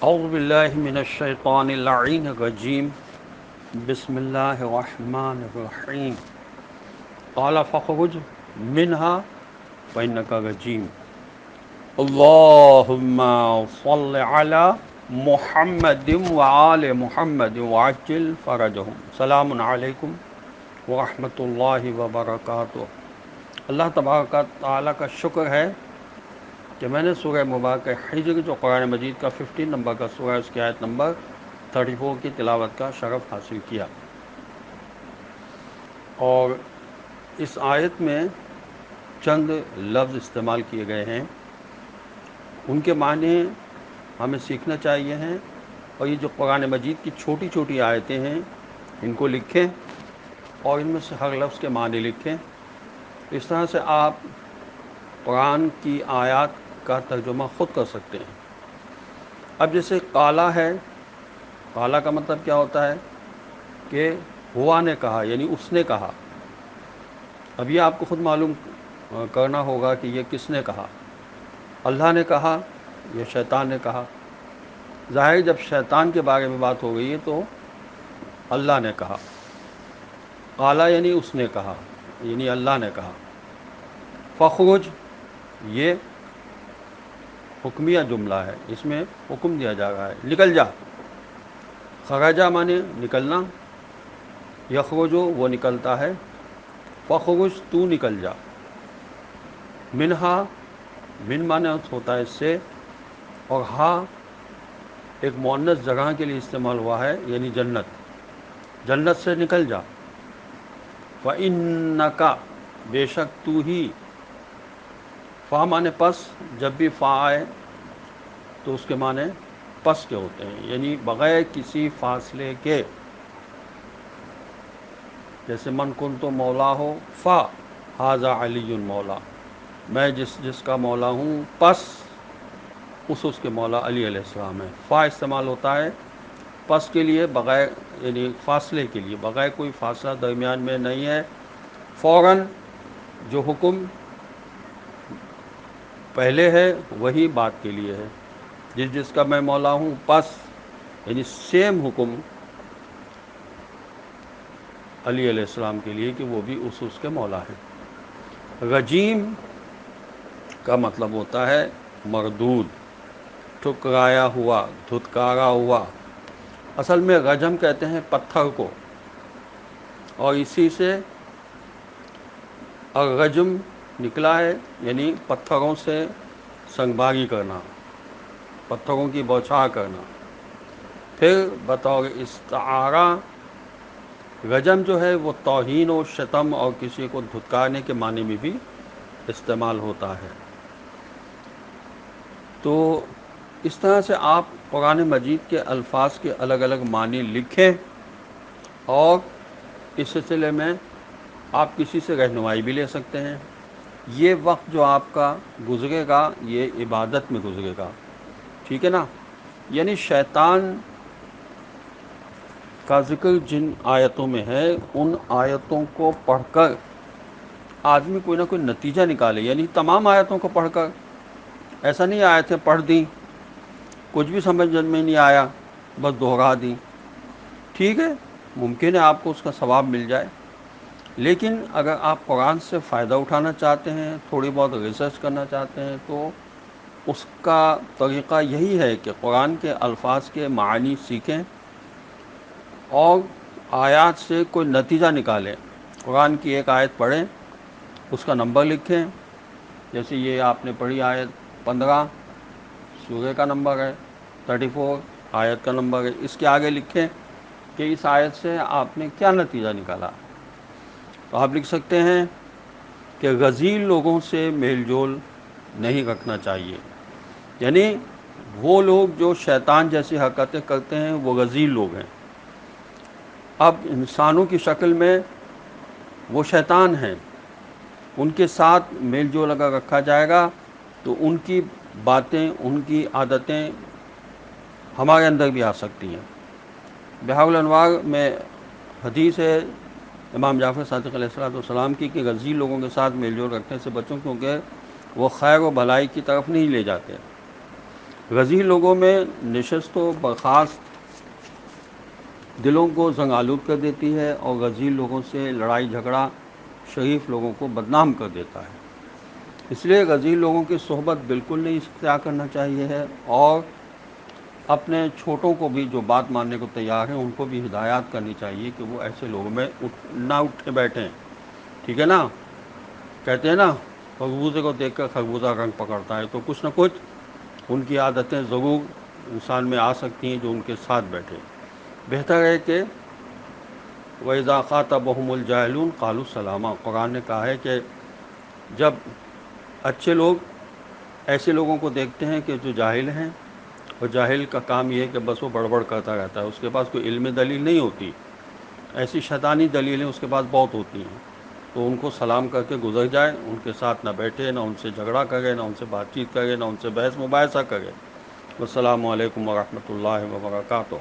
اعوذ باللہ من الشیطان اللعین الرجیم بسم اللہ الرحمن الرحیم قال فاخرج منها فإنك رجیم اللہم صل علی محمد وآل محمد وعجل فرجهم سلام علیکم ورحمۃ اللہ وبرکاتہ۔ اللہ تبارک و تعالیٰ کا شکر ہے کہ میں نے سورہ مبارکہ حجر جو قرآن مجید کا 15 نمبر کا سورہ ہے، اس کی آیت نمبر 34 کی تلاوت کا شرف حاصل کیا، اور اس آیت میں چند لفظ استعمال کیے گئے ہیں، ان کے معنی ہمیں سیکھنا چاہیے ہیں، اور یہ جو قرآن مجید کی چھوٹی چھوٹی آیتیں ہیں ان کو لکھیں اور ان میں سے ہر لفظ کے معنی لکھیں۔ اس طرح سے آپ قرآن کی آیات کا ترجمہ خود کر سکتے ہیں۔ اب جیسے قالا ہے، قالا کا مطلب کیا ہوتا ہے کہ ہوا نے کہا، یعنی اس نے کہا۔ اب یہ آپ کو خود معلوم کرنا ہوگا کہ یہ کس نے کہا، اللہ نے کہا یا شیطان نے کہا۔ ظاہر جب شیطان کے بارے میں بات ہو گئی ہے تو اللہ نے کہا، قالا یعنی اس نے کہا، یعنی اللہ نے کہا۔ فخرج یہ حکمیہ جملہ ہے، اس میں حکم دیا جا رہا ہے، نکل جا۔ خرجہ مانے نکلنا، یخرجو وہ نکلتا ہے، فخرج تو نکل جا۔ منہا من مانے ہوتا ہے سے، اور ہا ایک مؤنث جگہ کے لیے استعمال ہوا ہے، یعنی جنت، جنت سے نکل جا۔ فَإِنَّكَ بے شک تو ہی، فا مانے پس، جب بھی فا آئے تو اس کے معنی پس کے ہوتے ہیں، یعنی بغیر کسی فاصلے کے۔ جیسے من کن تو مولا ہو فا حاذا علی مولا، میں جس کا مولا ہوں پس اس کے مولا علی علیہ السلام ہے۔ فا استعمال ہوتا ہے پس کے لیے، بغیر یعنی فاصلے کے لیے، بغیر کوئی فاصلہ درمیان میں نہیں ہے۔ فوراً جو حکم پہلے ہے وہی بات کے لیے ہے، جس کا میں مولا ہوں پس، یعنی سیم حکم علی علیہ السلام کے لیے کہ وہ بھی اس کے مولا ہے۔ رجیم کا مطلب ہوتا ہے مردود، ٹھکرایا ہوا، دھتکارا ہوا۔ اصل میں رجم کہتے ہیں پتھر کو، اور اسی سے الرجم نکلا ہے، یعنی پتھروں سے سنگباری کرنا، پتھروں کی بوچھار کرنا۔ پھر بطور استعارہ رجم جو ہے وہ توہین و شتم اور کسی کو دھتکارنے کے معنی میں بھی استعمال ہوتا ہے۔ تو اس طرح سے آپ قرآن مجید کے الفاظ کے الگ الگ معنی لکھیں، اور اس سلسلے میں آپ کسی سے رہنمائی بھی لے سکتے ہیں۔ یہ وقت جو آپ کا گزرے گا یہ عبادت میں گزرے گا، ٹھیک ہے نا؟ یعنی شیطان کا ذکر جن آیتوں میں ہے ان آیتوں کو پڑھ کر آدمی کوئی نہ کوئی نتیجہ نکالے، یعنی تمام آیتوں کو پڑھ کر، ایسا نہیں آیتیں پڑھ دیں، کچھ بھی سمجھ میں نہیں آیا بس دہرا دیں، ٹھیک ہے، ممکن ہے آپ کو اس کا ثواب مل جائے، لیکن اگر آپ قرآن سے فائدہ اٹھانا چاہتے ہیں، تھوڑی بہت ریسرچ کرنا چاہتے ہیں، تو اس کا طریقہ یہی ہے کہ قرآن کے الفاظ کے معنی سیکھیں اور آیات سے کوئی نتیجہ نکالیں۔ قرآن کی ایک آیت پڑھیں، اس کا نمبر لکھیں، جیسے یہ آپ نے پڑھی آیت 15 سورہ کا نمبر ہے، 34 آیت کا نمبر ہے، اس کے آگے لکھیں کہ اس آیت سے آپ نے کیا نتیجہ نکالا۔ تو آپ لکھ سکتے ہیں کہ غزیل لوگوں سے میل جول نہیں رکھنا چاہیے، یعنی وہ لوگ جو شیطان جیسی حرکتیں کرتے ہیں وہ غزیل لوگ ہیں۔ اب انسانوں کی شکل میں وہ شیطان ہیں، ان کے ساتھ میل جول اگر رکھا جائے گا تو ان کی باتیں، ان کی عادتیں ہمارے اندر بھی آ سکتی ہیں۔ بحار الانوار میں حدیث ہے امام جعفر صادق علیہ السلام کی کہ غزی لوگوں کے ساتھ میل جول رکھنے سے بچوں، کیونکہ وہ خیر و بھلائی کی طرف نہیں لے جاتے۔ غزی لوگوں میں نشست و برخاست دلوں کو زنگ آلود کر دیتی ہے، اور غزی لوگوں سے لڑائی جھگڑا شریف لوگوں کو بدنام کر دیتا ہے۔ اس لیے غزی لوگوں کی صحبت بالکل نہیں اختیار کرنا چاہیے ہے، اور اپنے چھوٹوں کو بھی جو بات ماننے کو تیار ہیں ان کو بھی ہدایات کرنی چاہیے کہ وہ ایسے لوگوں میں نہ اٹھے بیٹھیں، ٹھیک ہے نا؟ کہتے ہیں نا خربوزے کو دیکھ کر خربوزہ رنگ پکڑتا ہے، تو کچھ نہ کچھ ان کی عادتیں ضرور انسان میں آ سکتی ہیں جو ان کے ساتھ بیٹھے۔ بہتر ہے کہ وَإِذَا خَاطَبَهُمُ الْجَاهِلُونَ قَالُوا سَلَامًا، قرآن نے کہا ہے کہ جب اچھے لوگ ایسے لوگوں کو دیکھتے ہیں کہ جو جاہل ہیں، اور جاہل کا کام یہ ہے کہ بس وہ بڑبڑ کرتا رہتا ہے، اس کے پاس کوئی علم دلیل نہیں ہوتی، ایسی شیطانی دلیلیں اس کے پاس بہت ہوتی ہیں، تو ان کو سلام کر کے گزر جائے، ان کے ساتھ نہ بیٹھے، نہ ان سے جھگڑا کرے، نہ ان سے بات چیت کرے، نہ ان سے بحث مباحثہ کرے۔ والسلام علیکم ورحمۃ اللہ وبرکاتہ۔